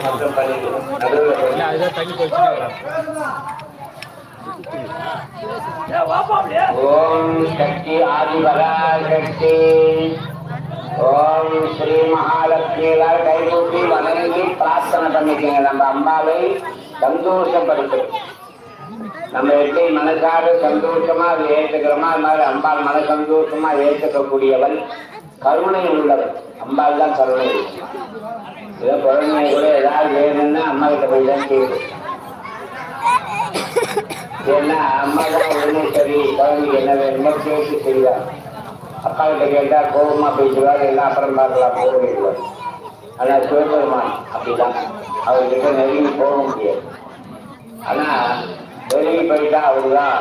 மட்டும் பண்ணிக்கலாம். ஓம் சக்தி ஆதிவரா சக்தி. ஓம் ஸ்ரீ மகாலட்சுமி கைகூட்டி வணங்கி பிரார்த்தனை பண்ணிக்கங்க. நம்ம அம்பாவை சந்தோஷப்படுத்து. நம்ம எப்படி மனசார சந்தோஷமா அதை ஏற்றுக்கிறோமா, அது மாதிரி அம்பாள் மன சந்தோஷமா ஏற்றுக்கக்கூடியவள், கருணை உள்ளவள். அம்பாள் தான் கருணை. ஏதோ குழந்தை கூட ஏதாவது வேணும்னா அம்மா கிட்ட போய் தான் கேட்கும். ஏன்னா அம்மா தான் உடனே சரி குழந்தைக்கு என்ன வேணுமோ கேட்டு செய்வார். அப்பா கிட்ட கேட்டா கோபமா பேசுவார், எல்லாம் அப்புறம் பார்க்கலாம் போடுவார். ஆனா சிவபெருமான் அப்படிதான், அவர்கிட்ட நெருங்கி போக முடியாது. ஆனா நெருங்கி போயிட்டா அவருதான்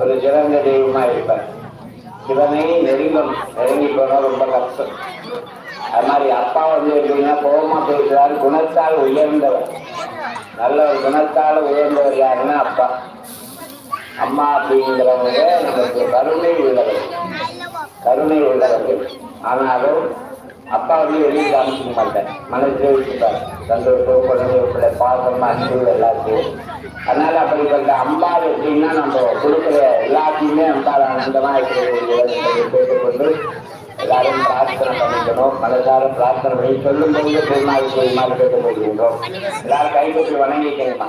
ஒரு சிறந்த தெய்வமா இருப்பார். சிவனை நெருங்கி போனா ரொம்ப கஷ்டம். அது மாதிரி அப்பா எப்படின்னா கோபமா பேசுறாரு, குணத்தால் உயர்ந்தவர், நல்ல ஒரு குணத்தால் உயர்ந்தவர் யாருன்னா அப்பா. அம்மா அப்படிங்கிறவங்க நமக்கு கருணை உள்ளவர்கள். ஆனாலும் அப்பா வெளியே காமிச்சிக்க மாட்டேன், மனசே வச்சுப்பார். சந்தோஷம், குழந்தை, பாசம், அன்பு எல்லாத்தையும். அதனால அப்படிப்பட்ட அம்பாள் எப்படின்னா நம்ம கொடுக்குற எல்லாத்தையுமே அம்பாள் ஆனந்தமா இருக்கிறது கேட்டுக்கொண்டு எல்லாரும் பிரார்த்தனை பண்ணிக்கணும். மனதாரும் பிரார்த்தனை பண்ணி சொல்லும் போது பெருமாள் பெருமாள் கேட்டு போகின்றோம். எல்லாரும் கைப்பற்றி வணங்கிக்கணுமா.